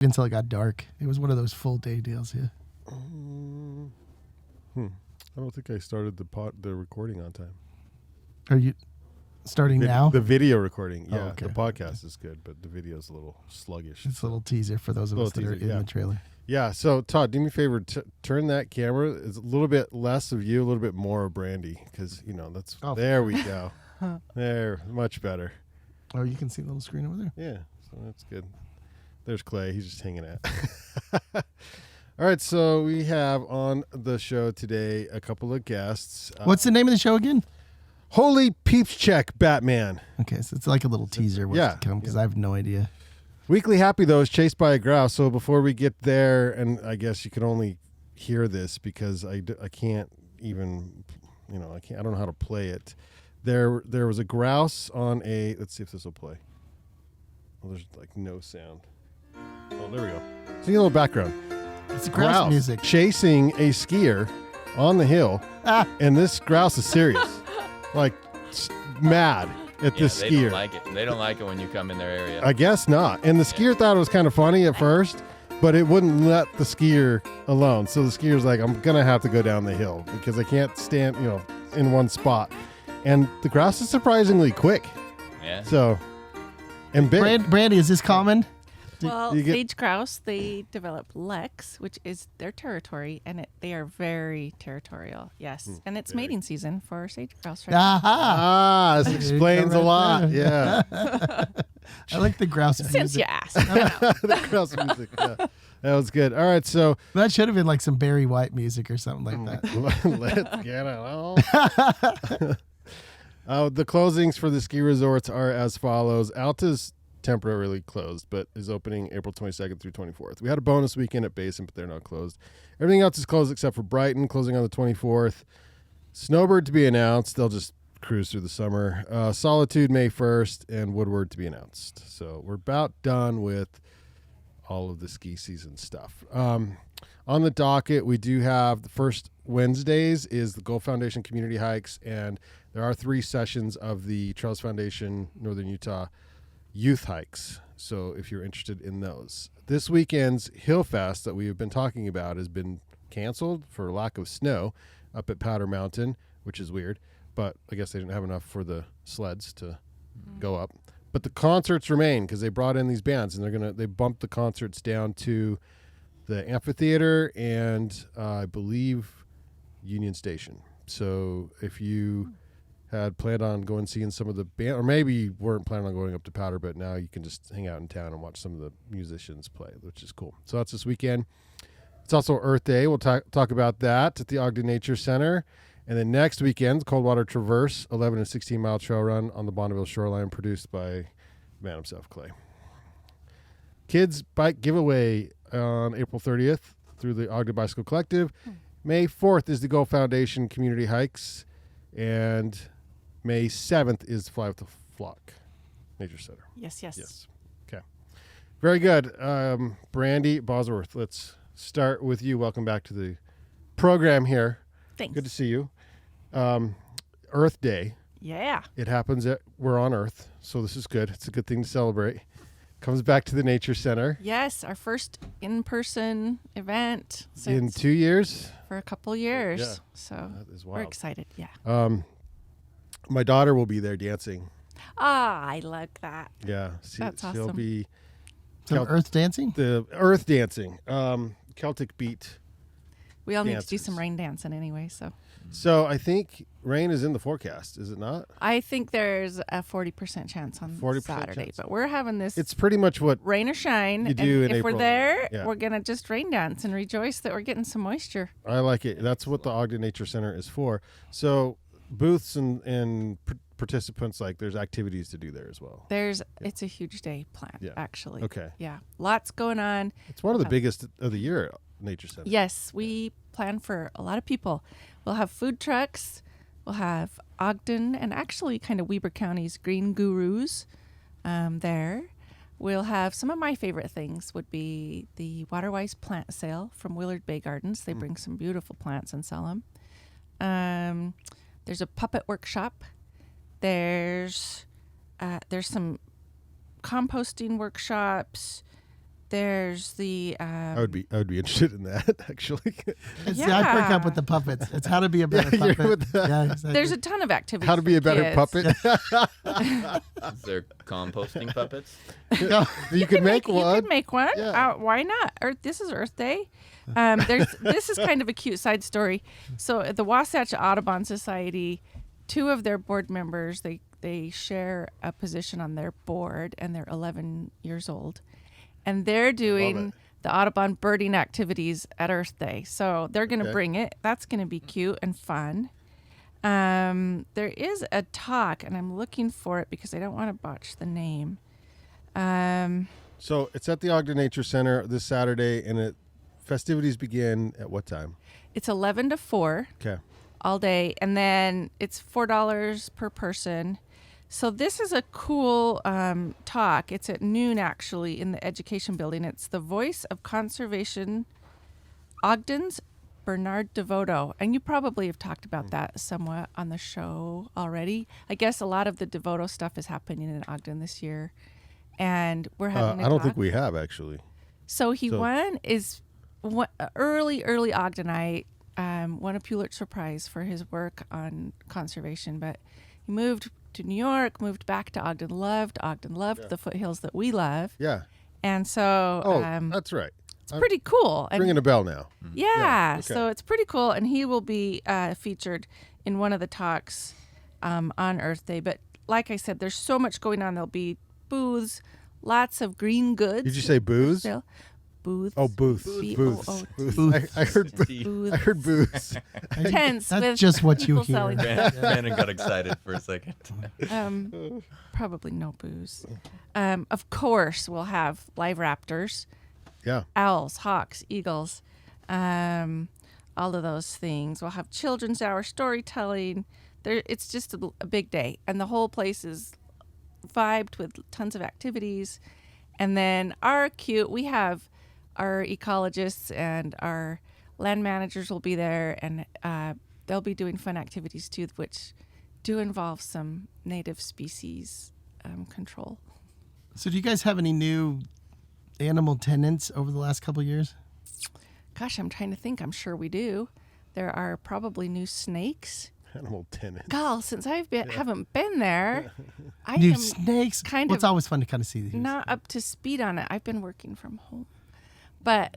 until it got dark. It was one of those full day deals. Yeah. I don't think I started the recording on time. Are you starting now? The video recording. Yeah. okay. The podcast is good, but the video is a little sluggish. It's a little teaser for those of us that are in the trailer. Yeah. So Todd, do me a favor. Turn that camera. It's a little bit less of you, a little bit more of Brandy, because that's. There we go. There, much better. Oh, you can see the little screen over there. Yeah. So that's good. There's Clay. He's just hanging out. All right. So we have on the show today a couple of guests. What's the name of the show again? Holy Pieps Check Batman. Okay, so it's like a little teaser what's to come because I have no idea. Weekly Happy, though, is chased by a grouse. So before we get there, and I guess you can only hear this because I can't even, I don't know how to play it. There was a grouse on a, let's see if this will play. Well, there's like no sound. Oh, there we go. See a little background. It's grouse music. Chasing a skier on the hill, and this grouse is serious. Like mad at this skier. They don't like it. They don't like it when you come in their area. I guess not. And the skier thought it was kind of funny at first, but it wouldn't let the skier alone. So the skier's like, I'm going to have to go down the hill because I can't stand, in one spot. And the grouse is surprisingly quick. Yeah. So, and big. Brandy, is this common? Well, sage grouse, they develop leks, which is their territory, and they are very territorial. Yes, and it's mating season for sage grouse. This explains a lot. Yeah, I like the grouse music. Since you asked, the grouse music. Yeah. That was good. All right, so that should have been like some Barry White music or something like that. Let's get it on. The closings for the ski resorts are as follows. Alta's temporarily closed, but is opening April 22nd through 24th. We had a bonus weekend at Basin, but they're not closed. Everything else is closed except for Brighton, closing on the 24th. Snowbird to be announced. They'll just cruise through the summer. Solitude May 1st, and Woodward to be announced. So we're about done with all of the ski season stuff. On the docket, we do have the first Wednesdays is the Gulf Foundation Community Hikes, and there are 3 sessions of the Trails Foundation Northern Utah youth hikes. So if you're interested in those. This weekend's HillFest that we have been talking about has been canceled for lack of snow up at Powder Mountain, which is weird, but I guess they didn't have enough for the sleds to go up. But the concerts remain because they brought in these bands, and they bumped the concerts down to the amphitheater and I believe Union Station. So if you had planned on going seeing some of the band, or maybe you weren't planning on going up to Powder, but now you can just hang out in town and watch some of the musicians play, which is cool. So that's this weekend. It's also Earth Day. We'll talk about that at the Ogden Nature Center. And then next weekend, Coldwater Traverse, 11 and 16 mile trail run on the Bonneville Shoreline, produced by the man himself, Clay. Kids bike giveaway on April 30th through the Ogden Bicycle Collective. May 4th is the Gulf Foundation Community Hikes, and May 7th is Fly with the Flock Nature Center. Yes. Okay. Very good. Brandy Bosworth, let's start with you. Welcome back to the program here. Thanks. Good to see you. Earth Day. Yeah. It happens we're on Earth, so this is good. It's a good thing to celebrate. Comes back to the Nature Center. Yes, our first in-person event in 2 years. For a couple years. Yeah. So that is wild. We're excited. Yeah. My daughter will be there dancing. I like that. Yeah. That's awesome. She'll be some Earth dancing? The Earth dancing. Celtic beat. We all need to do some rain dancing anyway, so. So I think rain is in the forecast, is it not? I think there's a 40% chance on 40% Saturday, chance. But we're having this. It's pretty much what rain or shine. You do and in if April. We're there, yeah. We're gonna just rain dance and rejoice that we're getting some moisture. I like it. That's what the Ogden Nature Center is for. So booths and participants, there's activities to do there as well. It's a huge day planned, actually. Okay. Yeah, lots going on. It's one of the biggest of the year. Nature Center. Yes, we plan for a lot of people. We'll have food trucks. We'll have Ogden and actually kind of Weber County's green gurus there. We'll have some of my favorite things would be the Waterwise plant sale from Willard Bay Gardens. They bring some beautiful plants and sell them. There's a puppet workshop. There's some composting workshops. There's the I would be interested in that actually. It's the I perk up with the puppets. It's how to be a better Yeah, you're puppet. with the- Yeah, exactly. there's a ton of activities. How to be for a better kids. puppet. Is there composting puppets? You could make You one. could make one. Yeah. Why not? This is Earth Day. This is kind of a cute side story. So at the Wasatch Audubon Society, 2 of their board members, they share a position on their board, and they're 11 years old, and they're doing the Audubon birding activities at Earth Day. So they're going to bring it. That's going to be cute and fun. There is a talk, and I'm looking for it because I don't want to botch the name. So it's at the Ogden Nature Center this Saturday, and festivities begin at what time? It's 11 to 4 Okay. all day, and then it's $4 per person. So this is a cool talk. It's at noon, actually, in the education building. It's the Voice of Conservation, Ogden's Bernard DeVoto. And you probably have talked about that somewhat on the show already. I guess a lot of the DeVoto stuff is happening in Ogden this year. And we're having a I don't talk. think we have actually. So won early Ogdenite, won a Pulitzer Prize for his work on conservation, but he moved to New York, moved back to Ogden, loved the foothills that we love. Yeah. And so that's right. it's pretty cool. And Ringing a bell now. yeah, okay. so it's pretty cool. And he will be featured in one of the talks on Earth Day. But like I said, there's so much going on. There'll be booths, lots of green goods. Did you say booze? Still. Booths. Oh, booth. B-O-O-T. Booth. I heard Booths. I heard booze. Tents That's with just what you people hear. selling Brandon got excited for a second. Probably no booze. Of course, we'll have live raptors, Yeah. owls, hawks, eagles, all of those things. We'll have children's hour, storytelling. It's just a big day, and the whole place is vibed with tons of activities. And then we have our ecologists and our land managers will be there, and they'll be doing fun activities too, which do involve some native species control. So do you guys have any new animal tenants over the last couple of years? Gosh, I'm trying to think. I'm sure we do. There are probably new snakes. Animal tenants. Gal, since haven't been there, I New am snakes? kind Well, of it's always fun to kind of see these. not up to speed on it. I've been working from home, but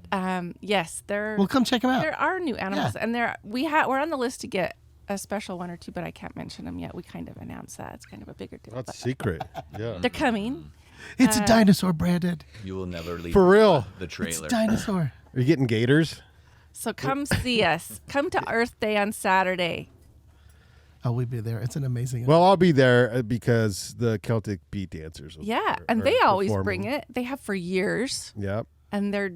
yes, there. Well, come check them out. There are new animals, and we're on the list to get a special one or two, but I can't mention them yet. We kind of announced that. It's kind of a bigger deal. That's but secret. Yeah. they're coming. It's a dinosaur, Brandon. You will never leave For real. the It's trailer. a dinosaur. Are you getting gators? So come see us. Come to Earth Day on Saturday. Oh, we'll be there. It's an amazing. Well, I'll be there because the Celtic beat dancers. Yeah, and they always bring it. They have for years, Yep. and they're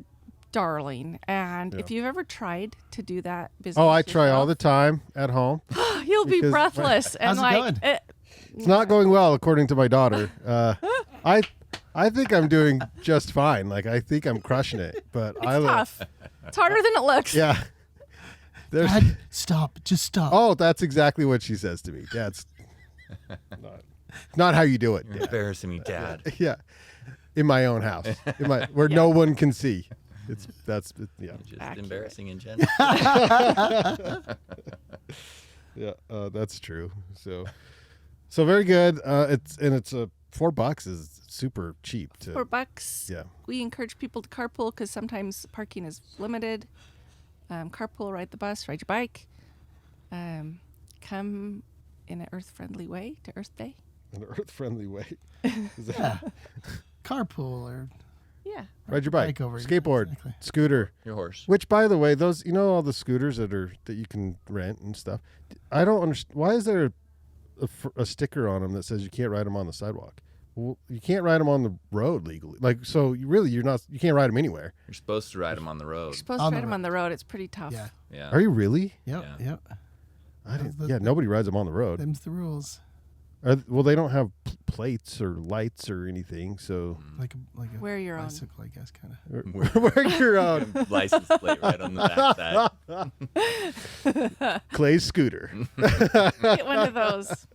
darling. And if you've ever tried to do that business, Oh, I try all yourself, the time at home. You'll be because- breathless and How's it like going? It's not going well, according to my daughter. I think I'm doing just fine. Like I think I'm crushing it, but it's tough. It's harder than it looks. Yeah. There's. Dad, stop. Just stop. Oh, that's exactly what she says to me. That's not how you do it. You're Dad. embarrassing me, Dad. Yeah, in my own house, where no one can see. That's yeah. Just Accurate. embarrassing in general. Yeah, that's true. So very good. It's $4 is super cheap. $4. Yeah. We encourage people to carpool because sometimes parking is limited. Carpool, ride the bus, ride your bike. Come in an earth-friendly way to Earth Day. In an earth-friendly way. Yeah. Carpool or Ride your bike, over. skateboard, Exactly. scooter. Your horse. Which, by the way, those all the scooters that you can rent and stuff. I don't understand. Why is there a sticker on them that says you can't ride them on the sidewalk? Well, you can't ride them on the road legally. Like, so you can't ride them anywhere. You're supposed to ride them on the road. You're supposed On to the ride them road. on the road. It's pretty tough. Yeah. Yeah. Are you really? Yep. Yeah. Yep. Nobody rides them on the road. Them's the rules. Well, they don't have plates or lights or anything, so Like a Wear your own. bicycle, I guess, kind of. wear your own License plate right on the backside. Clay scooter. Get one of those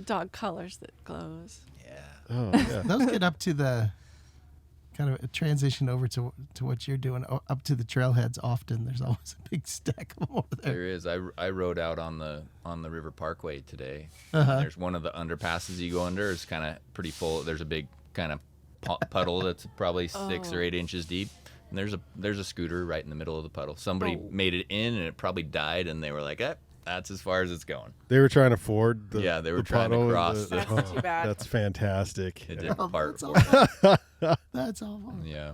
dog collars that glows. Yeah. Oh, yeah. Those get up to the kind of a transition over to what you're doing up to the trailheads. Often there's always a big stack of them over there. There is. I rode out on the River Parkway today. Uh-huh. There's one of the underpasses you go under. It's kind of pretty full. There's a big kind of puddle that's probably 6 or 8 inches deep. And there's a scooter right in the middle of the puddle. Somebody made it in, and it probably died, and they were like, that's as far as it's going. They were trying to ford the Yeah, they were the trying to puddle and cross the- That's too bad. That's fantastic. It did part That's for it. awful. That's awful. Yeah.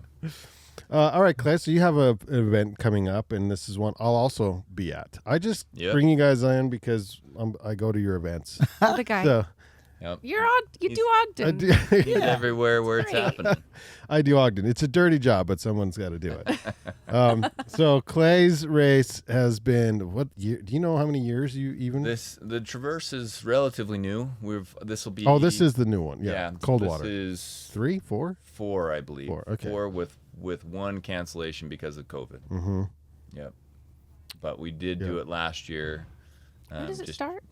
All right, Clay. So you have an event coming up, and this is one I'll also be at. I just bring you guys in because I go to your events. The guy. So Yep. You do I Ogden. do, He's everywhere where it's Great. happening. I do Ogden. It's a dirty job, but someone's got to do it. So Clay's race has been what year? Do you know how many years you even? The Traverse is relatively new. This will be. Oh, this is the new one. Yeah, Coldwater. This is 3, 4. 4, I believe. 4, okay. 4 with one cancellation because of COVID. Mm-hmm. Yep. But we did do it last year. When does it start?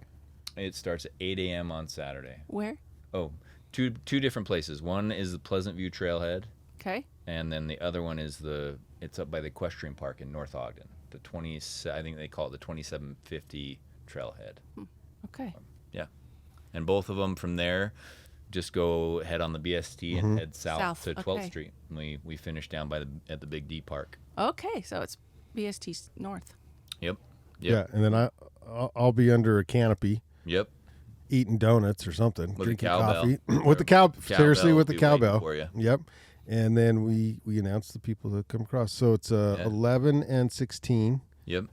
It starts at 8 a.m. on Saturday. Where? Oh, two different places. One is the Pleasant View Trailhead, Okay. and then the other one is it's up by the Equestrian Park in North Ogden. I think they call it the 2750 Trailhead. Okay. Yeah. And both of them from there just go head on the BST and head south to 12th okay. Street. And we finish down at the Big D Park. Okay. So it's BST North. Yep. Yeah, and then I'll be under a canopy. Yep. Eating donuts or something, With drinking a cowbell. coffee with the cow. Seriously, will with the be waiting cowbell. for you. Yep. And then we announce the people that come across. So it's 11 and 16 Yep.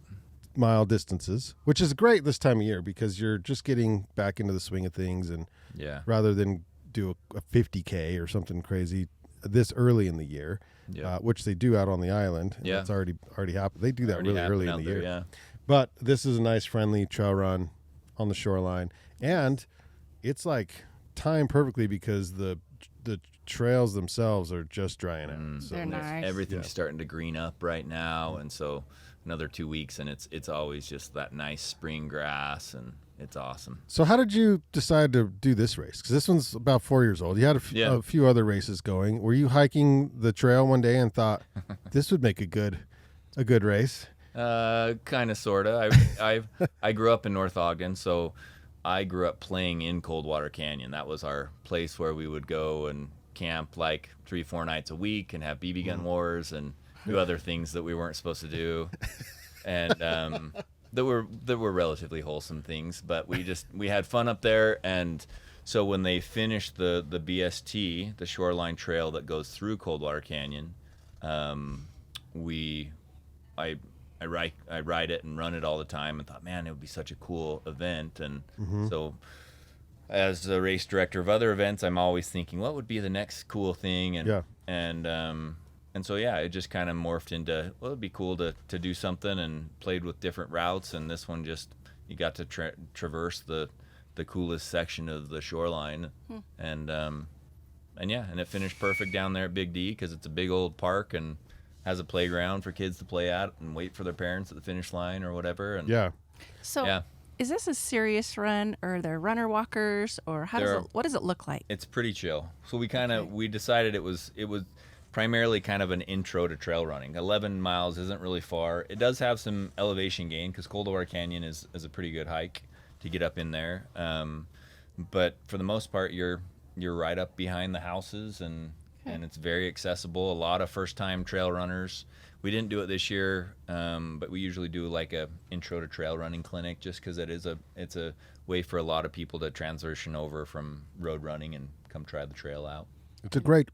mile distances, which is great this time of year because you're just getting back into the swing of things, and Yeah. rather than do a 50K or something crazy this early in the year, which they do out on the island. Yeah. It's already happened. They do that Already really early in happened the out year. there, yeah. But this is a nice, friendly trail run on the shoreline, and it's like timed perfectly because the trails themselves are just drying out. So They're nice. Everything's starting to green up right now, and so another 2 weeks, and it's always just that nice spring grass, and it's awesome. So how did you decide to do this race? Because this one's about 4 years old. You had a few other races going. Were you hiking the trail one day and thought this would make a good race? Kind of, sorta. I grew up in North Ogden, so I grew up playing in Coldwater Canyon. That was our place where we would go and camp like 3-4 nights a week and have BB gun wars and do other things that we weren't supposed to do, and that were relatively wholesome things. But we had fun up there, and so when they finished the BST, the Shoreline Trail that goes through Coldwater Canyon, I ride it and run it all the time, and thought, man, it would be such a cool event. And so as the race director of other events, I'm always thinking, what would be the next cool thing? And so it just kind of morphed into, well, it'd be cool to do something, and played with different routes. And this one you got to traverse the coolest section of the shoreline. And it finished perfect down there at Big D because it's a big old park and has a playground for kids to play at and wait for their parents at the finish line or whatever. And So is this a serious run, or are there runner walkers, or what does it look like? It's pretty chill. So we decided it was primarily kind of an intro to trail running. 11 miles isn't really far. It does have some elevation gain because Coldwater Canyon is a pretty good hike to get up in there. But for the most part, you're right up behind the houses, and it's very accessible. A lot of first-time trail runners. We didn't do it this year, but we usually do like a intro to trail running clinic, just because it's a way for a lot of people to transition over from road running and come try the trail out. It's a great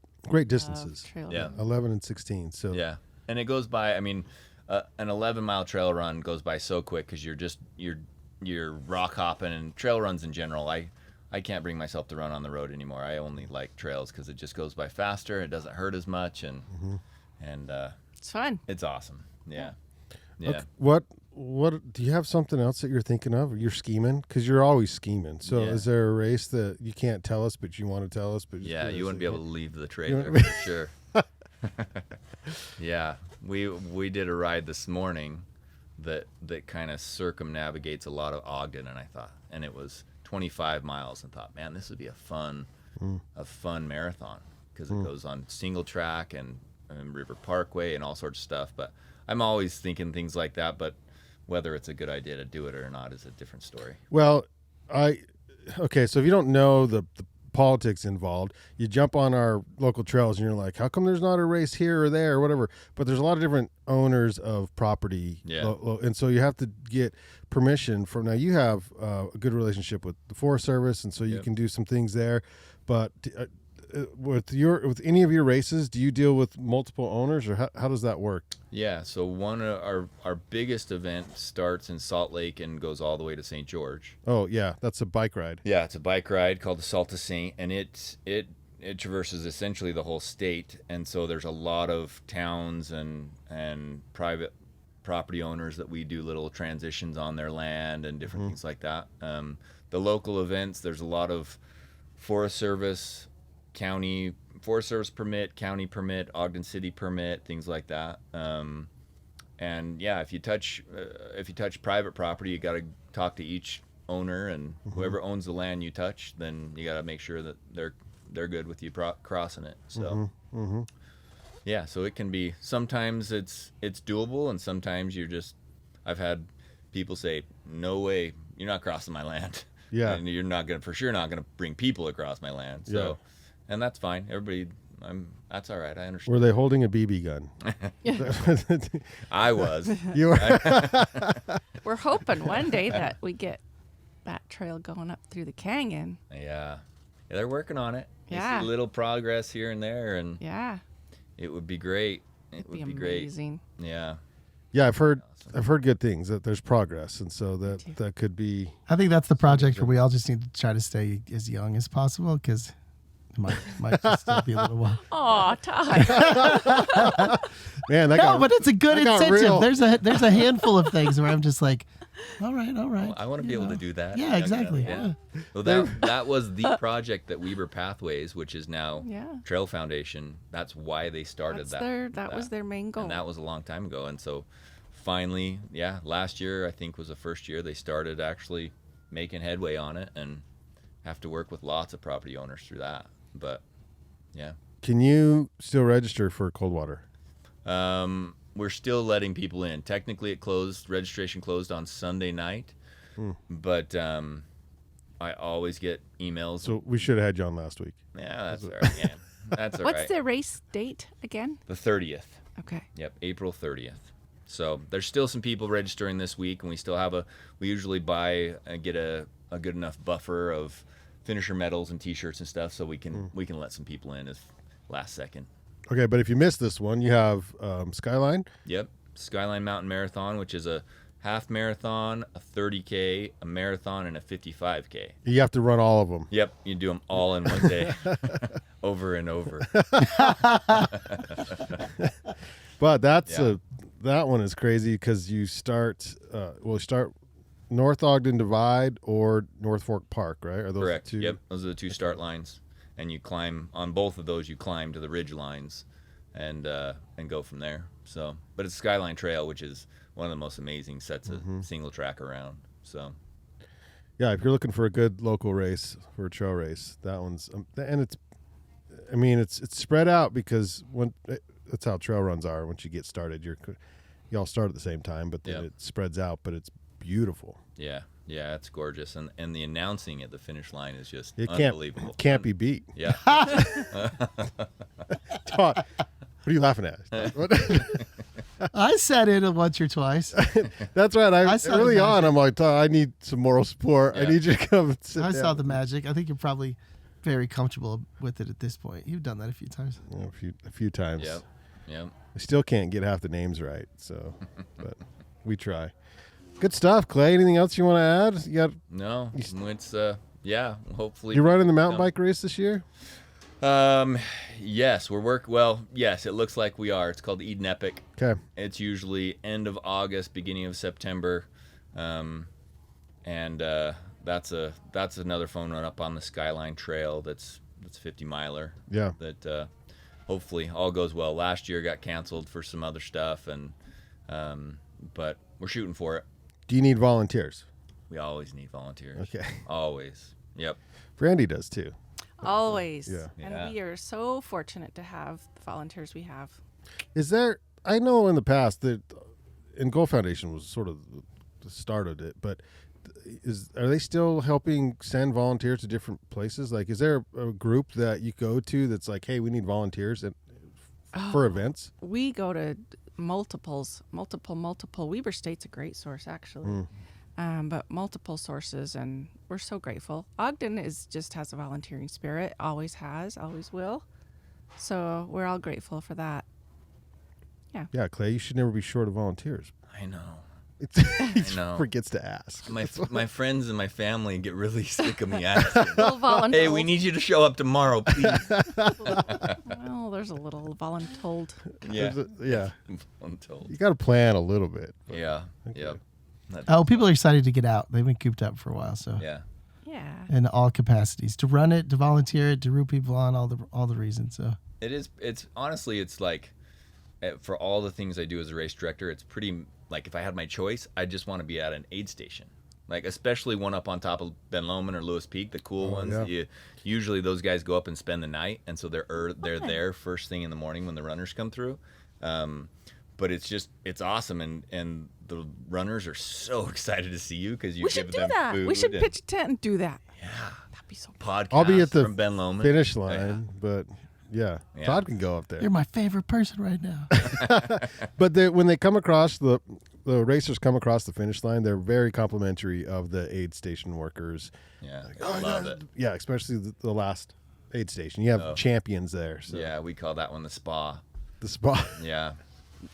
distances. Yeah. 11 and 16. So yeah, and it goes by. I mean, an 11-mile trail run goes by so quick because you're rock hopping, and trail runs in general. I can't bring myself to run on the road anymore. I only like trails because it just goes by faster. It doesn't hurt as much, and It's fun. it's awesome. Yeah. Okay, what do you have something else that you're thinking of? You're scheming because you're always scheming. So is there a race that you can't tell us but you want to tell us? But Yeah, you wouldn't be able to leave the trailer for sure. Yeah, we did a ride this morning that kind of circumnavigates a lot of Ogden, and it was 25 miles, and thought, man, this would be a fun marathon because it goes on single track and River Parkway and all sorts of stuff. But I'm always thinking things like that. But whether it's a good idea to do it or not is a different story. Well, okay, so if you don't know the politics involved, you jump on our local trails and you're like, how come there's not a race here or there or whatever? But there's a lot of different owners of property. Yeah. And so you have to get permission from, now you have a good relationship with the Forest Service, and so you can do some things there. But with any of your races, do you deal with multiple owners, or how does that work? Yeah, so one of our biggest event starts in Salt Lake and goes all the way to St. George. Oh yeah, that's a bike ride. Yeah, it's a bike ride called the Salt to Saint, and it traverses essentially the whole state. And so there's a lot of towns and private property owners that we do little transitions on their land and different things like that. The local events, there's a lot of Forest Service, county Forest Service permit, county permit, Ogden City permit, things like that. And yeah, if you touch private property, you got to talk to each owner, and whoever owns the land you touch, then you got to make sure that they're good with you crossing it. So yeah, so it can be, sometimes it's doable, and sometimes I've had people say, no way, you're not crossing my land. Yeah. And you're not for sure not gonna bring people across my land. So Yeah. And that's fine. That's all right. I understand. Were they holding a BB gun? I was. You were. We're hoping one day that we get that trail going up through the canyon. Yeah, they're working on it. Yeah. You see little progress here and there, and Yeah. it would be great. It It'd be would be great. amazing. Yeah. Yeah, I've heard good things, that there's progress, and so that could be. I think that's the project where we all just need to try to stay as young as possible, because it might just still be a little while. Oh, Todd. Man, But it's a good that got incentive. real. There's a handful of things where I'm just like, all right. I want to be able to do that. Yeah, exactly. Yeah. Well, that was the project that Weber Pathways, which is now Yeah. Trail Foundation. That's why they started That was their main goal. And that was a long time ago. And so finally, last year I think was the first year they started actually making headway on it, and have to work with lots of property owners through that. But yeah. Can you still register for Coldwater? We're still letting people in. Technically, registration closed on Sunday night, but I always get emails. So we should have had you on last week. Yeah, that's all right. Yeah, that's all right. What's the race date again? The 30th. Okay. Yep, April 30th. So there's still some people registering this week, and we still have we usually buy and get a good enough buffer of finisher medals and T-shirts and stuff, so we can let some people in as last second. Okay, but if you missed this one, you have Skyline. Yep, Skyline Mountain Marathon, which is a half marathon, a 30K, a marathon, and a 55K. You have to run all of them. Yep, you do them all in one day, over and over. But that one is crazy, because you start North Ogden Divide or North Fork Park, right? Are those Correct. two? Yep, those are the two start lines, and you climb on both of those. You climb to the ridge lines, and go from there. So, but it's Skyline Trail, which is one of the most amazing sets of single track around. So, Yeah, if you're looking for a good local race, for a trail race, that one's and it's spread out, because that's how trail runs are. Once you get started, you all start at the same time, but then it spreads out. But it's beautiful. yeah, it's gorgeous, and the announcing at the finish line is just It unbelievable. can't be beat. Yeah. Todd, what are you laughing at? I sat in it once or twice. That's right. I saw early the on, magic. I'm like, Todd, I need some moral support. I Yeah. need you to come and sit I down. saw the magic. I think you're probably very comfortable with it at this point. You've done that a few times. Yeah, a few times. Yep. I still can't get half the names right, so but we try. Good stuff, Clay. Anything else you want to add? You got No, it's hopefully you running the mountain bike race this year? Yes, yes, it looks like we are. It's called Eden Epic. Okay. It's usually end of August, beginning of September. And that's another phone run up on the Skyline Trail that's 50 miler. Yeah. That hopefully all goes well. Last year got canceled for some other stuff, and but we're shooting for it. Do you need volunteers? We always need volunteers. Okay. Always. Yep. Brandy does too. Always. Yeah. And Yeah. we are so fortunate to have the volunteers we have. Is there? I know in the past that, and Goal Foundation was sort of the start of it, but are they still helping send volunteers to different places? Like, is there a group that you go to that's like, hey, we need volunteers for events? We go to multiple. Weber State's a great source, actually. But multiple sources, and we're so grateful. Ogden just has a volunteering spirit, always has, always will. So we're all grateful for that. Yeah, Clay, you should never be short of volunteers. I know. He know. forgets to ask. My friends and my family get really sick of me asking. Little voluntold. Hey, we need you to show up tomorrow, please. Well, there's a little voluntold. Yeah. Yeah. I'm told. You got to plan a little bit. Yeah. Yep. Oh, people are excited to get out. They've been cooped up for a while, so Yeah. Yeah. in all capacities, to run it, to volunteer it, to root people on, all the reasons. So It is. It's honestly, it's like, for all the things I do as a race director, it's pretty, like, if I had my choice, I just want to be at an aid station. Like, especially one up on top of Ben Lomond or Lewis Peak, the cool ones. yeah. Usually those guys go up and spend the night, and so they're there first thing in the morning when the runners come through. But it's awesome, and the runners are so excited to see you because you We give should do them that. food. We should and pitch a tent and do that. Yeah, That'd be so podcast. I'll be at the from Ben Lomond. finish line, but yeah, Yeah. Todd can go up there. you're my favorite person right now. But when they come across the racers come across the finish line, they're very complimentary of the aid station workers. Yeah, love it. Yeah, especially the last aid station. You have Oh. champions there. So Yeah, we call that one the spa. the spot. Yeah.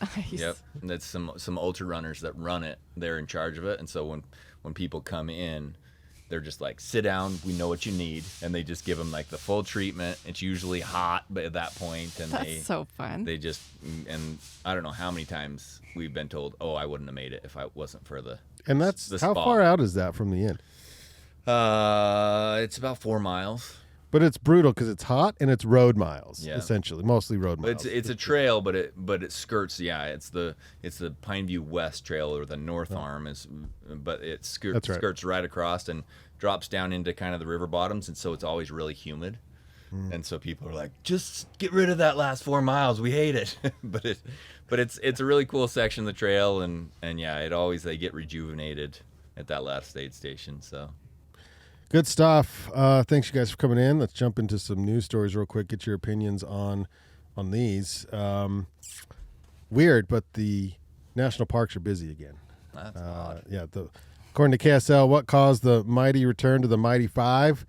Nice. Yep, and that's some ultra runners that run it. They're in charge of it, and so when people come in, they're just like, sit down. We know what you need, and they just give them like the full treatment. It's usually hot, but at that point, and That's so fun. they just, and I don't know how many times we've been told, oh, I wouldn't have made it if I wasn't for the. And that's The how spa. far out is that from the inn? It's about 4 miles. But it's brutal because it's hot and it's road miles, Yeah. essentially, mostly road miles. It's a trail, but it skirts. Yeah, it's the Pineview West Trail, or the North Arm but it That's right. skirts right across and drops down into kind of the river bottoms, and so it's always really humid. And so people are like, just get rid of that last 4 miles. We hate it, but it's a really cool section of the trail, and yeah, they get rejuvenated at that last aid station. So. Good stuff. Thanks, you guys, for coming in. Let's jump into some news stories real quick. Get your opinions on these. Weird, but the national parks are busy again. That's odd. Yeah. According to KSL, what caused the mighty return to the Mighty Five?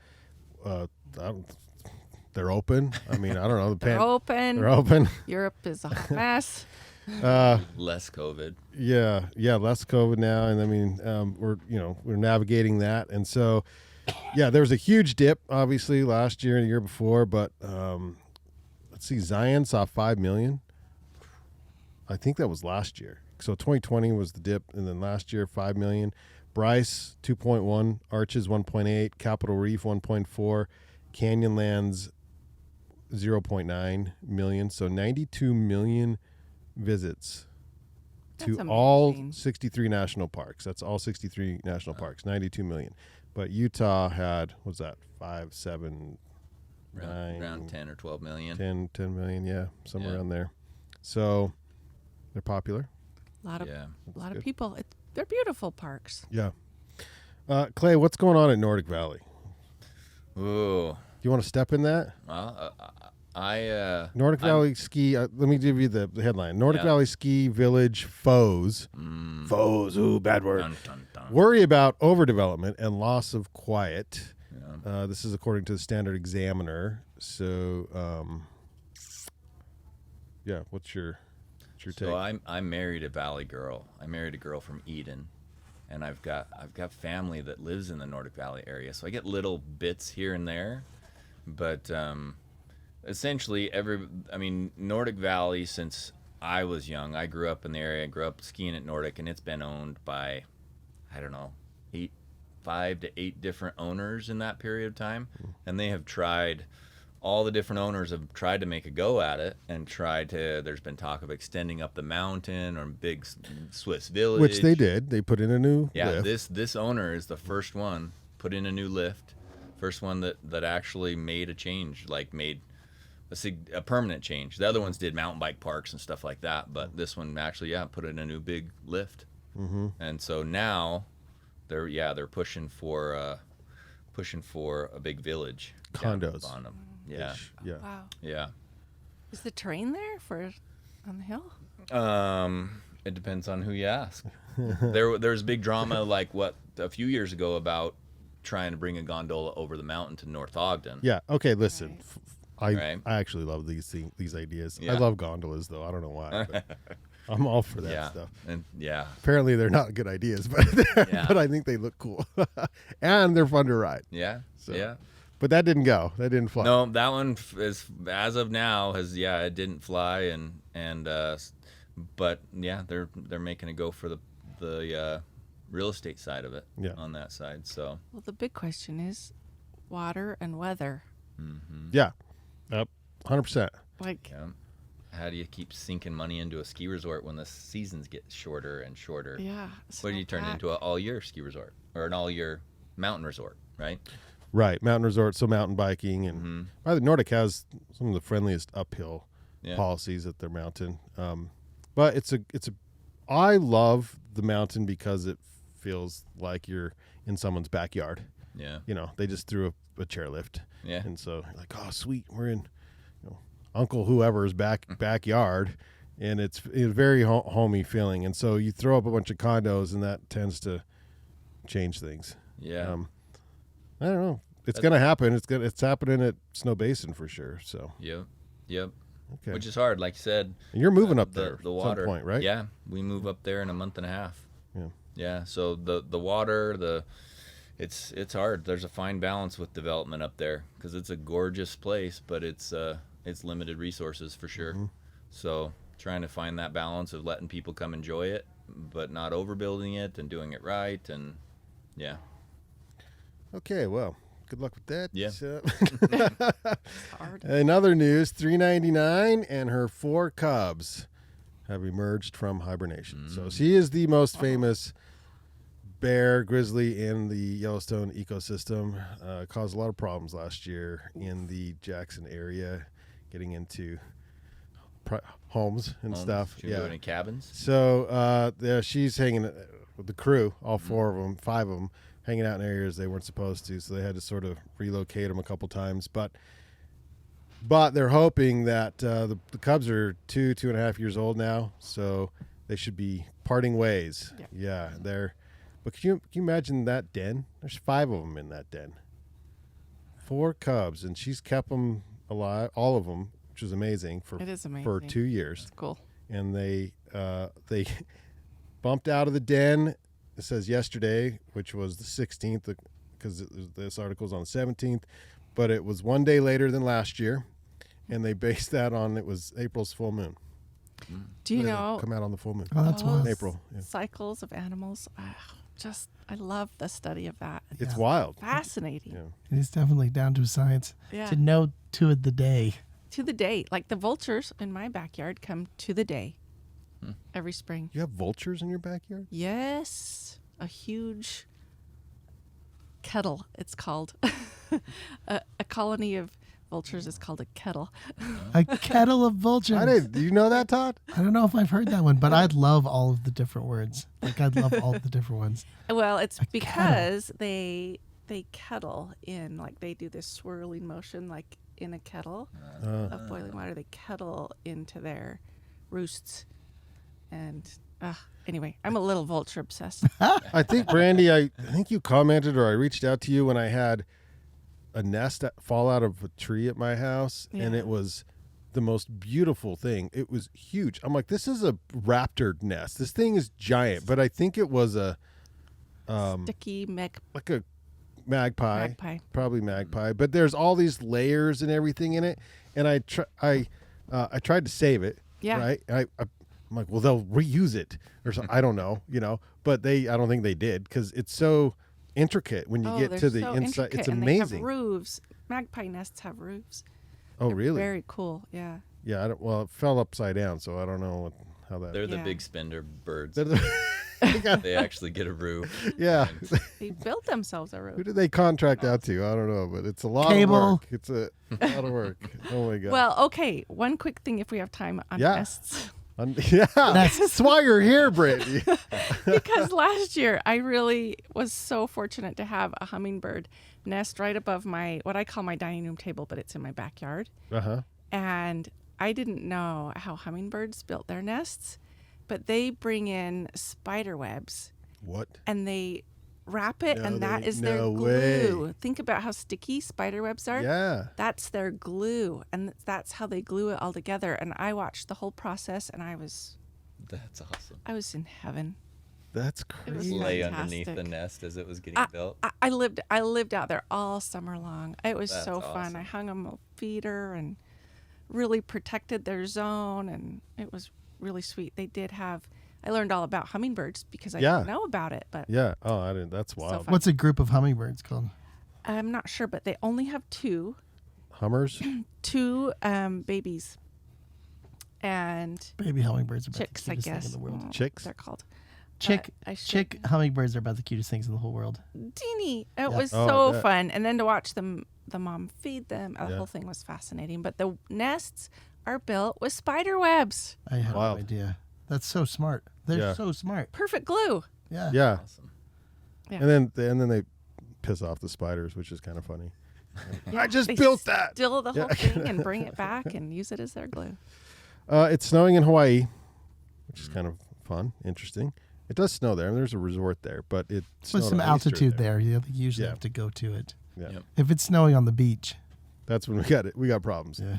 They're open. I mean, I don't know. They're open. They're open. Europe is a hot mess. Less COVID. Yeah, less COVID now, and I mean, we're navigating that, and so, yeah, there was a huge dip, obviously, last year and the year before, but let's see, Zion saw 5 million. I think that was last year. So 2020 was the dip, and then last year 5 million. Bryce 2.1, Arches 1.8, Capitol Reef 1.4, Canyonlands 0.9 million. So 92 million visits to That's all amazing. 63 national parks. That's all 63 national parks, 92 million. But Utah had, what's that, 5, 7, 9, Around 10 or 12 million. 10 million, yeah, somewhere Yeah. around there. So they're popular. A lot of Yeah. good. people. They're beautiful parks. Yeah. Clay, what's going on at Nordic Valley? Ooh. You want to step in that? Well, Nordic I'm- Valley Ski. Let me give you the headline. Nordic Yeah. Valley Ski Village foes. Foes. Ooh, bad word. Dun, dun, dun. Worry about overdevelopment and loss of quiet. Yeah. This is according to the Standard Examiner. So, yeah, what's your take? So I married a Valley girl. I married a girl from Eden, and I've got family that lives in the Nordic Valley area. So I get little bits here and there, but essentially Nordic Valley, since I was young, I grew up in the area. I grew up skiing at Nordic, and it's been owned by, I don't know, 5 to 8 different owners in that period of time, and they have tried. All the different owners have tried to make a go at it and there's been talk of extending up the mountain or big Swiss village. Which they did. They put in a new lift. This owner is the first one, put in a new lift, first one that actually made a change, like made a permanent change. The other ones did mountain bike parks and stuff like that, but this one actually, put in a new big lift. Mm-hmm. And so now they're pushing for a big village. Condos. On them. Yeah. Yeah. Wow. Yeah. Is the terrain there on the hill? It depends on who you ask. There's big drama like a few years ago about trying to bring a gondola over the mountain to North Ogden. Yeah. Okay. Listen, Right. I actually love these ideas. Yeah. I love gondolas though. I don't know why. But I'm all for that stuff. And Apparently they're not good ideas, but but I think they look cool and they're fun to ride. Yeah. So. Yeah. But that didn't go. That didn't fly. No, that one is, as of now, it didn't fly, but yeah, they're making a go for the real estate side of it. Yeah. On that side. So. Well, the big question is water and weather. Mm-hmm. Yeah. Yep. 100%. Like, Yeah. How do you keep sinking money into a ski resort when the seasons get shorter and shorter? yeah. What do you turn it into an all-year ski resort or an all-year mountain resort, right? Right. Mountain resort, so mountain biking. And by the Nordic has some of the friendliest uphill policies at their mountain. But I love the mountain because it feels like you're in someone's backyard. Yeah. You know, they just threw a chairlift. Yeah. And so you're like, oh, sweet, we're in Uncle whoever's backyard, and it's a very homey feeling. And so you throw up a bunch of condos, and that tends to change things. Yeah. I don't know. It's going to happen. It's happening at Snow Basin for sure. So. Yep. Okay. Which is hard, like you said. And you're moving up there the water, at some point, right? Yeah, we move up there in a month and a half. Yeah. Yeah. So the water, it's hard. There's a fine balance with development up there because it's a gorgeous place, but it's limited resources for sure. Mm-hmm. So trying to find that balance of letting people come enjoy it, but not overbuilding it and doing it right, and yeah. Okay, well, good luck with that. Yeah. hard. In other news, 399 and her 4 cubs have emerged from hibernation. So she is the most famous bear grizzly in the Yellowstone ecosystem. Caused a lot of problems last year in the Jackson area, getting into homes and stuff. She was in cabins. So she's hanging with the crew, all 4 of them, 5 of them, hanging out in areas they weren't supposed to. So they had to sort of relocate them a couple times. But they're hoping that the cubs are 2.5 years old now, so they should be parting ways. Yep. Yeah, they're. But can you imagine that den? There's 5 of them in that den. 4 cubs, and she's kept them alive, all of them, which is amazing. It is amazing. For 2 years. That's cool. And they bumped out of the den. It says yesterday, which was the 16th, because this article's on the 17th, but it was 1 day later than last year, and they based that on it was April's full moon. Do you They know come out on the full moon? Oh, that's wild. April. Yeah. cycles of animals? I love the study of that. It's wild. Fascinating. Yeah. It is definitely down to science Yeah. to know to the day. To the day. Like the vultures in my backyard come to the day every spring. You have vultures in your backyard? Yes. A huge kettle, it's called. a colony of vultures is called a kettle. A kettle of vultures. Do you know that, Todd? I don't know if I've heard that one, but I'd love all of the different words. Like I'd love all of the different ones. Well, it's because they kettle in, like they do this swirling motion like in a kettle of boiling water. They kettle into their roosts. And anyway, I'm a little vulture obsessed. I think, Brandy, I think you commented or I reached out to you when I had a nest fall out of a tree at my house, and Yeah. it was the most beautiful thing. It was huge. I'm like, this is a raptor nest. This thing is giant, but I think it was a Sticky like a magpie. Probably magpie. Mm-hmm. But there's all these layers and everything in it, and I tried to save it. Yeah. Right. I'm like, well, they'll reuse it or something. I don't know, but I don't think they did because it's so intricate when you get to the inside. It's and amazing. They have roofs. Magpie nests have roofs. Oh, They're really? Very cool. Yeah. Yeah. Well, it fell upside down, so I don't know how that. They're the Yeah. big spender birds. They're They actually get a roof. Yeah. They built themselves a Who roof. did they contract out to? I don't know, but it's a lot Cable. of work. It's a lot of work. Oh my god. Well, okay. One quick thing, if we have time on Yeah. nests, Yeah, that's why you're here, Brittany. because last year I really was so fortunate to have a hummingbird nest right above what I call my dining room table, but it's in my backyard. Uh-huh. And I didn't know how hummingbirds built their nests, but they bring in spider webs What? and they wrap it, No, and that is no their way. glue. Think about how sticky spider webs are. Yeah. That's their glue, and that's how they glue it all together. And I watched the whole process, and I was That's awesome. in heaven. That's It was crazy. Lay fantastic. underneath the nest as it was getting built. I lived out there all summer long. It was That's so fun. awesome. I hung them a feeder and really protected their zone, and it was really sweet. They did have. I learned all about hummingbirds because I Yeah. didn't know about it, but Yeah. Oh, I didn't. That's wild. fun. What's a group of hummingbirds called? I'm not sure. But they only have two Hummers. babies, and Baby hummingbirds are about chicks, the I cutest thing guess. in the world. Chicks? They're called. Chick I should- chick hummingbirds are about the cutest things in the whole world. Teeny. It Yeah. was Oh, I so bet. fun, and then to watch them, the mom feed them. The Yeah. whole thing was fascinating. But the nests are built with spider webs. I had Wild. no idea. That's so smart. They're Yeah. so smart. Perfect glue. Yeah. Yeah. Awesome. Yeah. And then they piss off the spiders, which is kind of funny. Yeah, I just they built that. Steal the Yeah. whole thing and bring it back and use it as their glue. It's snowing in Hawaii, which is kind of fun, interesting. It does snow there. There's a resort there, but it With snowed some on Easter altitude there. You usually Yeah. have to go to it. Yeah. Yep. If it's snowing on the beach. That's when we got it. We got problems. Yeah.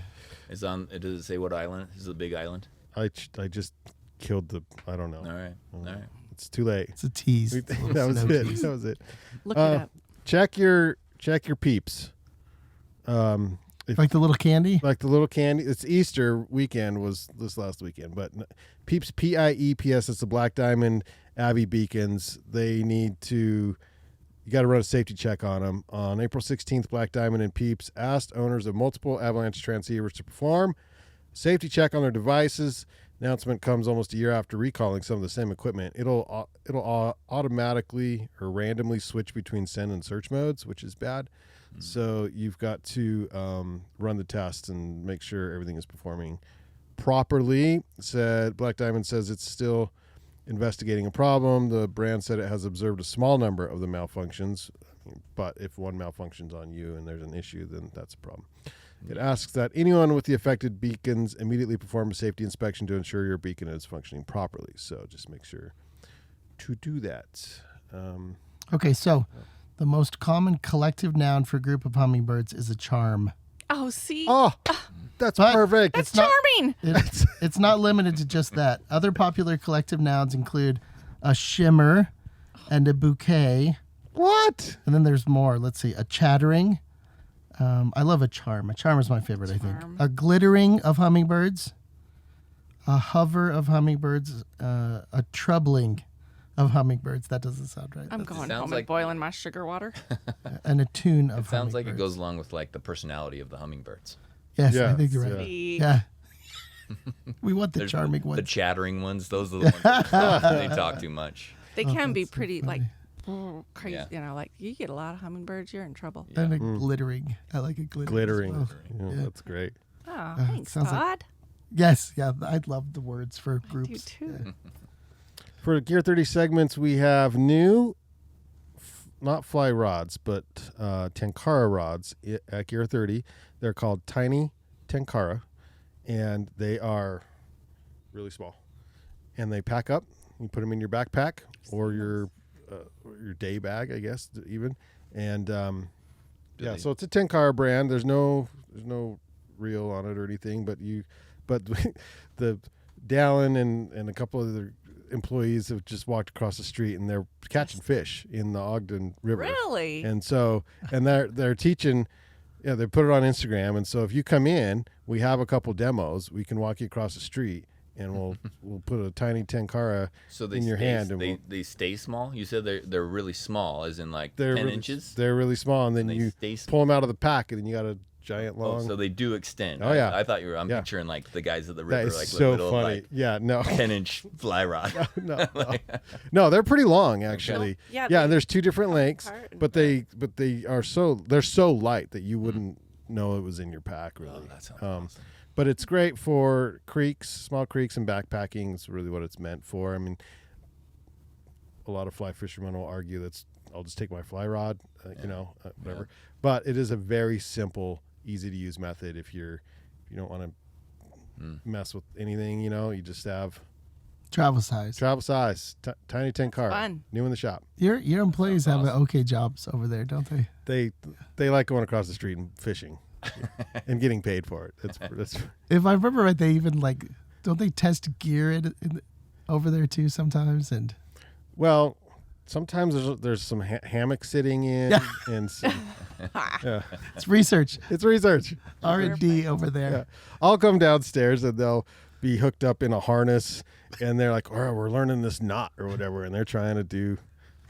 It's on. Does it say what island? Is it a big island? I just killed the. I don't know. All right. All right. It's too late. It's a tease. We- It's a little that was snow it. tease. That was it. Look it up. Check your Pieps. Like the little candy? Like the little candy. It's Easter weekend was this last weekend, but Pieps, Pieps. It's the Black Diamond Abbey beacons. They need to. You got to run a safety check on them. On April 16th, Black Diamond and Pieps asked owners of multiple avalanche transceivers to perform a safety check on their devices. Announcement comes almost a year after recalling some of the same equipment. It'll automatically or randomly switch between send and search modes, which is bad. So you've got to run the test and make sure everything is performing properly. Black Diamond says it's still investigating a problem. The brand said it has observed a small number of the malfunctions, but if one malfunctions on you and there's an issue, then that's a problem. It asks that anyone with the affected beacons immediately perform a safety inspection to ensure your beacon is functioning properly. So just make sure to do that. Okay, so the most common collective noun for a group of hummingbirds is a charm. Oh, see? Oh, that's But perfect. That's not- charming. It's not limited to just that. Other popular collective nouns include a shimmer and a bouquet. What? And then there's more. Let's see. A chattering. I love a charm. A charm is my favorite, I think. Charm. A glittering of hummingbirds. A hover of hummingbirds. A troubling of hummingbirds. That doesn't sound right. I'm That's- going sounds home like- and boiling my sugar water. And a tune of It sounds like it hummingbirds. goes along with like the personality of the hummingbirds. Yes, I Yes, think you're yeah. right. See? Yeah. We want the There's charming the ones. chattering ones. Those are the ones that talk, they talk too much. They Oh, can be that's so pretty, like, crazy. Yeah. You know, like, you get a lot of hummingbirds, you're in trouble. And a glittering. I like a glittering. as Glittering. well. Yeah, Yeah. That's great. Oh, it thanks, sounds like- Todd. Yes, yeah. I love the words for You groups. too. For Gear 30 segments, we have new, not fly rods, but Tenkara rods at Gear 30. They're called Tiny Tenkara, and they are really small. And they pack up. You put them in your backpack or your day bag, I guess, even. And yeah, so it's a Tenkara brand. There's no reel on it or anything, but the Dallin and a couple of the employees have just walked across the street and they're catching fish in the Ogden River. Really? And so, and they're teaching, yeah, they put it on Instagram. And so if you come in, we have a couple demos. We can walk you across the street and we'll put a tiny Tenkara So they in your stay, hand. And they stay small. You said they're really small, as in like they're 10 really, inches. They're really small. And then They you stay small. pull them out of the pack and then you got to giant Oh, long. so they do extend. Oh, yeah. I thought you were. I'm Yeah. picturing like the guys at the That river, is like so little funny. like Yeah, no. 10-inch fly rod. no, no, they're pretty long actually. Yeah, Yeah, they and there's two different lengths, apart and but they're so light that you wouldn't know it was in your pack really. Oh, that sounds awesome. But it's great for creeks, small creeks, and backpacking. It's really what it's meant for. I mean, a lot of fly fishermen will argue that's I'll just take my fly rod, whatever. Yeah. But it is a very simple, easy to use method. If you don't want to mess with anything, you just have Travel size. tiny 10 car, fun. new in the shop. Your employees have awesome. okay jobs over there, don't they? They like going across the street and fishing, and getting paid for it. That's If I remember right, they even don't they test gear over there too sometimes? And well. Sometimes there's some hammock sitting in, and some, yeah, it's research, it's research. R&D over there. Yeah. I'll come downstairs and they'll be hooked up in a harness, and they're like, "Oh, we're learning this knot or whatever," and they're trying to do.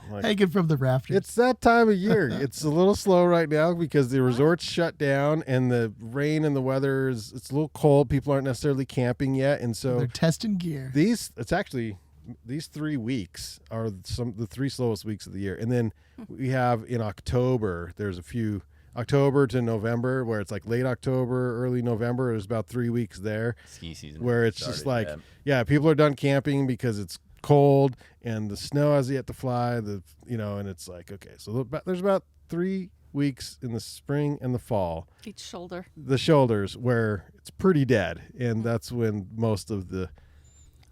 Like, Hanging from the rafters. it's that time of year. It's a little slow right now because the resort's shut down and the rain and the weather it's a little cold. People aren't necessarily camping yet, and so They're testing gear. these 3 weeks are the 3 slowest weeks of the year. And then we have in October, there's a few October to November where it's like late October, early November. There's about 3 weeks there Ski season. where it's started, just like, people are done camping because it's cold and the snow has yet to fly. And it's like, okay, so there's about 3 weeks in the spring and the fall, Each shoulder. the shoulders where it's pretty dead. And that's when most of the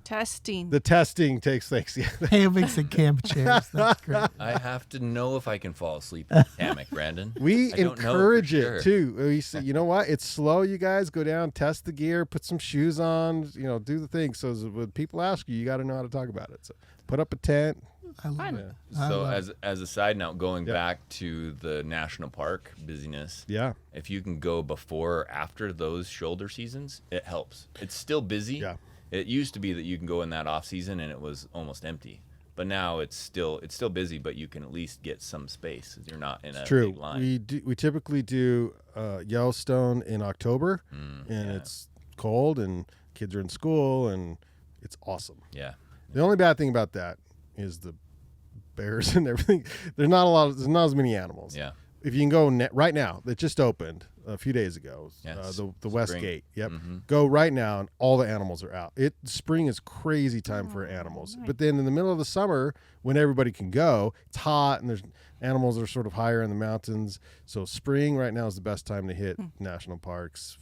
Testing. testing takes place. Yeah. Hammocks and camp chairs. That's great. I have to know if I can fall asleep in the hammock, Brandon. We I don't know for encourage sure. it too. We say, you know what? It's slow. You guys go down, test the gear, put some shoes on, do the thing. So when people ask you, you got to know how to talk about it. So put up a tent. I love Fun. it. So as a side note, going Yeah. back to the national park busyness, Yeah. if you can go before or after those shoulder seasons, it helps. It's still busy. Yeah. It used to be that you can go in that off season and it was almost empty. But now it's still busy, but you can at least get some space. You're not in a True. big line. We typically do Yellowstone in October, and it's cold, and kids are in school, and it's awesome. Yeah. The only bad thing about that is the bears and everything. There's not as many animals. Yeah. If you can go right now, it just opened a few days ago. Yes. The West Spring. Gate. Yep. Mm-hmm. Go right now, and all the animals are out. Spring is crazy time for animals. nice. But then in the middle of the summer, when everybody can go, it's hot, and there's animals are sort of higher in the mountains. So spring right now is the best time to hit national parks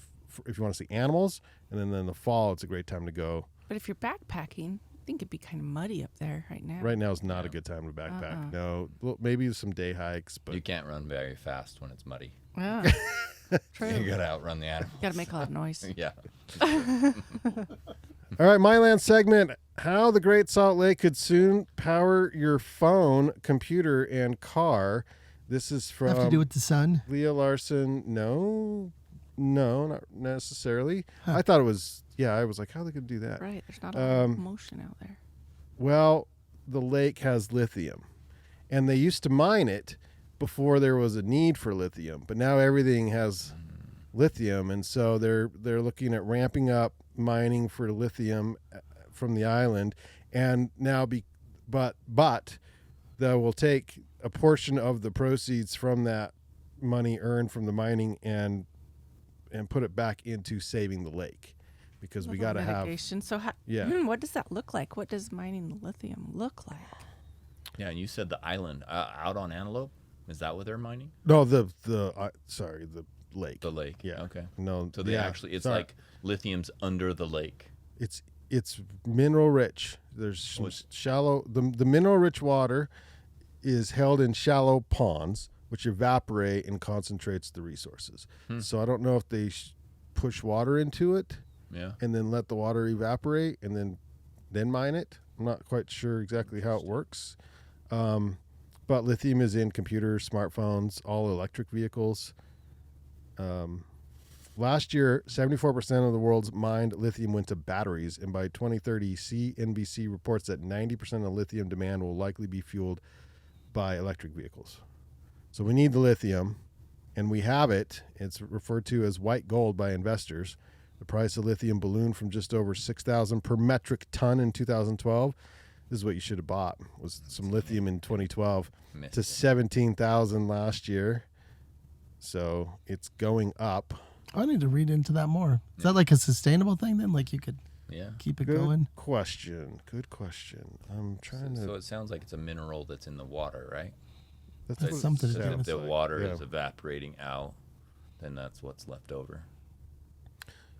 if you want to see animals. And then in the fall, it's a great time to go. But if you're backpacking, I think it'd be kind of muddy up there right now. Right now is not a good time to backpack. No, well, maybe some day hikes, but You can't run very fast when it's muddy. Yeah. True. You gotta outrun the animal. Got to make a lot of noise. Yeah. All right, my land segment. How the Great Salt Lake could soon power your phone, computer, and car. This is from Have to do with the sun. Leah Larson. No, not necessarily. I thought it was. Yeah, I was like, how are they going to do that? Right. There's not a lot of motion out there. Well, the lake has lithium, and they used to mine it before there was a need for lithium, but now everything has lithium, and so they're looking at ramping up mining for lithium from the island, and now but they will take a portion of the proceeds from that money earned from the mining and put it back into saving the lake, because we got to have mitigation. So what does that look like? What does mining lithium look like? Yeah, and you said the island out on Antelope. Is that what they're mining? no the lake. The lake. Yeah. Okay. No. So they yeah, actually, it's sorry. like lithium's under the lake. It's mineral rich. There's some shallow. The mineral rich water is held in shallow ponds, which evaporate and concentrates the resources. So I don't know if they push water into it Yeah. and then let the water evaporate and then mine it. I'm not quite sure exactly how it works. But lithium is in computers, smartphones, all electric vehicles. Last year, 74% of the world's mined lithium went to batteries, and by 2030, CNBC reports that 90% of lithium demand will likely be fueled by electric vehicles. So we need the lithium, and we have it. It's referred to as white gold by investors. The price of lithium ballooned from just over $6,000 per metric ton in 2012. This is what you should have bought, was some lithium in 2012 to $17,000 last year. So it's going up. I need to read into that more. Is that like a sustainable thing then? Like you could keep it going? Good question. I'm trying to. So it sounds like it's a mineral that's in the water, right? That's something to So do if with the it. water is evaporating out, then that's what's left over.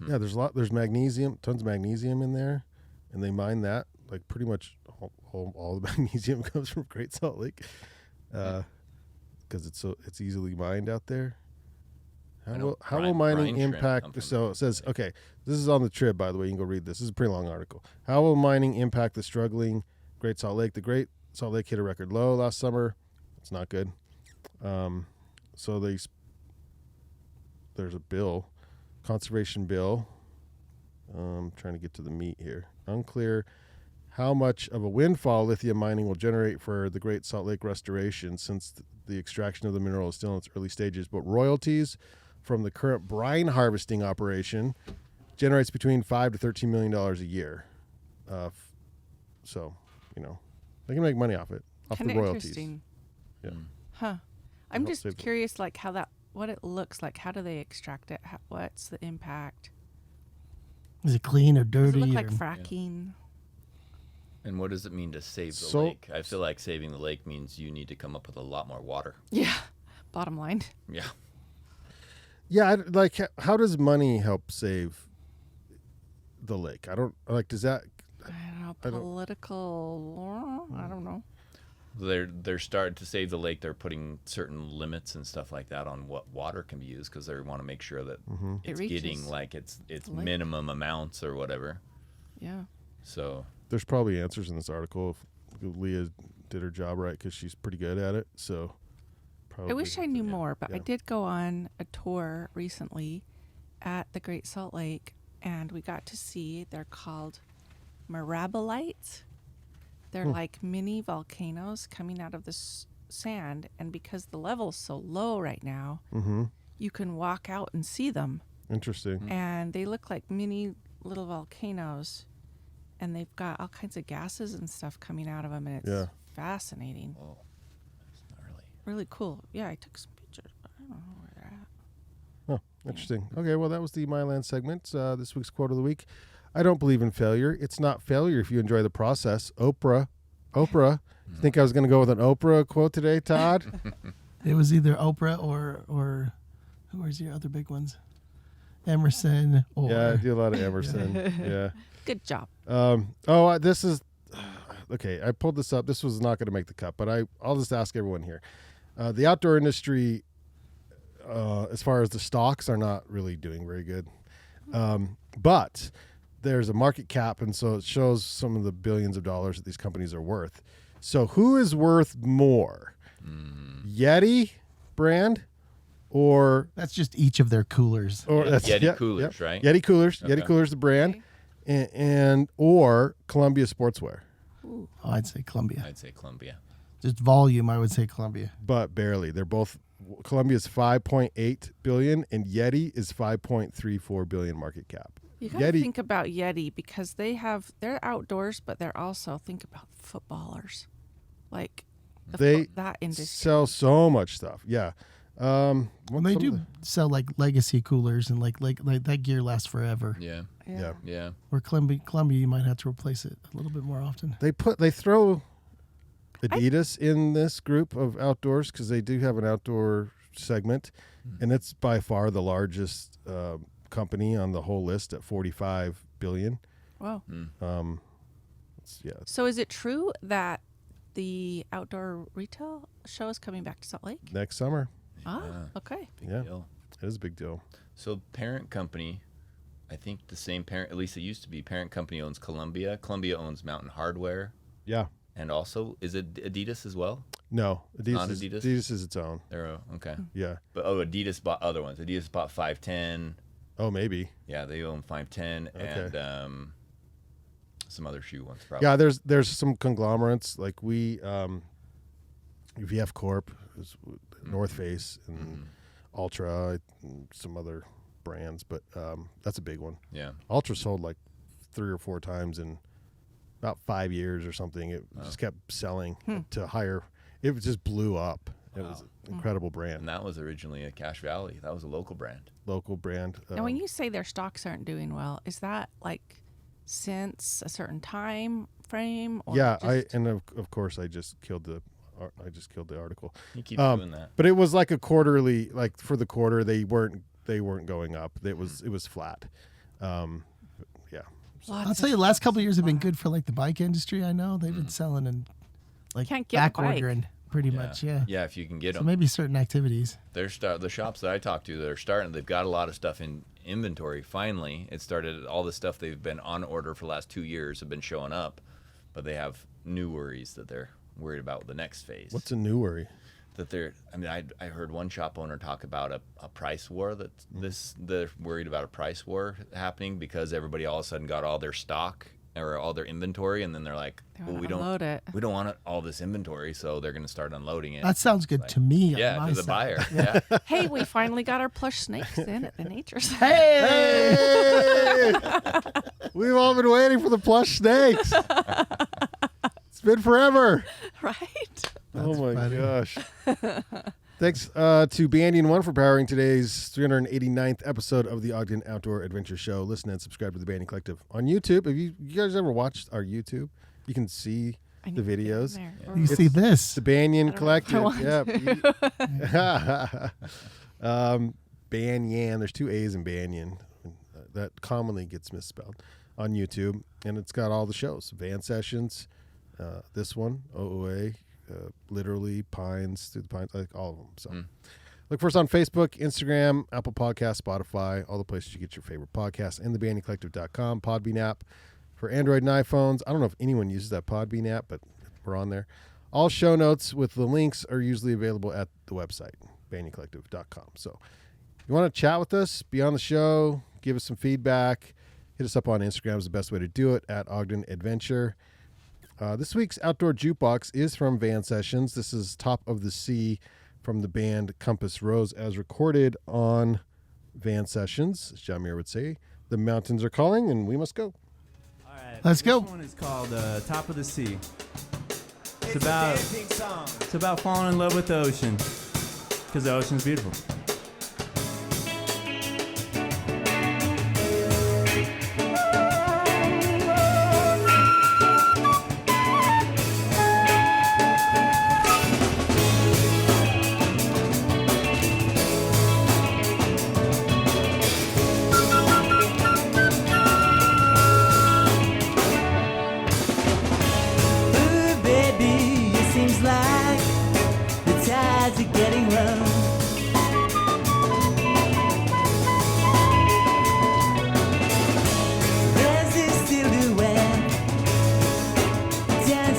Yeah, there's magnesium, tons of magnesium in there, and they mine that. Like pretty much all the magnesium comes from Great Salt Lake, because it's easily mined out there. How will mining impact? So it says, okay, this is on the Trib, by the way. You can go read this. This is a pretty long article. How will mining impact the struggling Great Salt Lake? The Great Salt Lake hit a record low last summer. It's not good. So there's a bill, conservation bill. Trying to get to the meat here. Unclear how much of a windfall lithium mining will generate for the Great Salt Lake restoration, since the extraction of the mineral is still in its early stages. But royalties from the current brine harvesting operation generates between $5 to $13 million a year. So, they can make money off it, off Kinda the royalties. Interesting. Yeah. Huh. I'm help just save the- curious, like what it looks like. How do they extract it? What's the impact? Is it clean or Does dirty? it look like or- fracking? And what does it mean to save the So- lake? I feel like saving the lake means you need to come up with a lot more water. Yeah. Bottom line. Yeah. Yeah, how does money help save the lake? I don't does that? I don't know. I don't- Political. I don't know. They're starting to save the lake. They're putting certain limits and stuff like that on what water can be used, because they want to make sure that it's It getting reaches like it's the lake. minimum amounts or whatever. Yeah. So There's probably answers in this article if Leah did her job right, because she's pretty good at it. So probably. I wish I knew more, but I yeah. did go on a tour recently at the Great Salt Lake, and we got to see, they're called mirabellites. They're like mini volcanoes coming out of the sand, and because the level's so low right now, you can walk out and see them, Interesting. and they look like mini little volcanoes, and they've got all kinds of gases and stuff coming out of them, and it's fascinating. oh, that's gnarly. Really cool. Yeah, I took some pictures, but I don't know where they're at. Oh, interesting. Okay, well, that was the Myland segment. This week's quote of the week. I don't believe in failure. It's not failure if you enjoy the process. Oprah. You think I was going to go with an Oprah quote today, Todd? It was either Oprah or who was your other big ones? Emerson or Yeah, I do a lot of Emerson. Yeah. Good job. This is okay. I pulled this up. This was not going to make the cut, but I'll just ask everyone here. The outdoor industry, as far as the stocks, are not really doing very good. But there's a market cap, and so it shows some of the billions of dollars that these companies are worth. So who is worth more? Yeti brand or that's just each of their coolers. that's Yeti coolers, right? Yeti coolers. Okay. Yeti coolers, the brand, Okay. and or Columbia Sportswear, Oh, I'd say Columbia. I'd say Columbia. Just volume, I would say Columbia. but barely. They're both. Columbia's 5.8 billion and Yeti is 5.34 billion market cap. You gotta Yeti- think about Yeti, because they're outdoors, but they're also, think about footballers, like that industry. Sell so much stuff. Yeah. Well, they some do of the- sell like legacy coolers, and like that gear lasts forever. Yeah. Yeah. Yeah. Or Columbia, you might have to replace it a little bit more often. They throw Adidas in this group of outdoors because they do have an outdoor segment, and it's by far the largest company on the whole list at 45 billion. Wow. Yeah. So is it true that the outdoor retail show is coming back to Salt Lake? Next summer. Okay. Big Yeah. deal. It is a big deal. So parent company, I think the same parent, at least it used to be, parent company owns Columbia. Columbia owns Mountain Hardwear. Yeah. And also, is it Adidas as well? No, Adidas. Not is, Adidas? Adidas is its own. They're okay. Yeah. But Adidas bought other ones. Adidas bought 510. Oh, maybe. Yeah, they own 510 Okay. and some other shoe ones probably. Yeah, there's some conglomerates like VF Corp, is North Face, and Ultra, some other brands, but that's a big one. Yeah. Ultra sold like 3 or 4 times in about 5 years or something. It just kept selling to higher. It just blew up. It was an incredible brand. And that was originally a Cache Valley. That was a local brand. Local brand. Now, when you say their stocks aren't doing well, is that like since a certain time frame? Or yeah, just... of course I just killed the article. You keep doing that. But it was like a quarterly, like for the quarter they weren't going up. It was flat. Yeah. I'll tell you, the last couple of years have been good for like the bike industry. I know they've been selling and like Can't get a back bike. ordering pretty much. Yeah. Yeah, if you can get So them. maybe certain activities. The shops that I talked to that are starting, they've got a lot of stuff in inventory. Finally, it started. All the stuff they've been on order for the last 2 years have been showing up, but they have new worries that they're worried about the next phase. What's a new worry? That I heard one shop owner talk about a price war. They're worried about a price war happening because everybody all of a sudden got all their stock or all their inventory, and then they're like, well, we don't want all this inventory, so they're going to start unloading it. That sounds good to me. Yeah, on my to the side. buyer. Yeah. Hey, we finally got our plush snakes in at the nature center. Hey! We've all been waiting for the plush snakes. It's been forever. Right? Oh my funny. gosh. Thanks to Banyan One for powering today's 389th episode of the Ogden Outdoor Adventure Show. Listen and subscribe to the Banyan Collective on YouTube. Have you guys ever watched our YouTube? You can see the videos. You see this? The Banyan Collective. I Yeah. Banyan. There's 2 A's in Banyan. That commonly gets misspelled on YouTube. And it's got all the shows. Van Sessions, this one, OOA, literally Pines, Through the Pines, like all of them. So look for us on Facebook, Instagram, Apple Podcasts, Spotify, all the places you get your favorite podcasts, and the BanyanCollective.com Podbean app for Android and iPhones. I don't know if anyone uses that Podbean app, but we're on there. All show notes with the links are usually available at the website, BanyanCollective.com. So if you want to chat with us, be on the show, give us some feedback, hit us up on Instagram is the best way to do it, at Ogden Adventure. This week's Outdoor Jukebox is from Van Sessions. This is Top of the Sea from the band Compass Rose, as recorded on Van Sessions. As John Muir would say, the mountains are calling and we must go. All right, Let's go. This one is called Top of the Sea. It's about falling in love with the ocean, because the ocean's beautiful.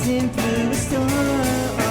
Through a storm.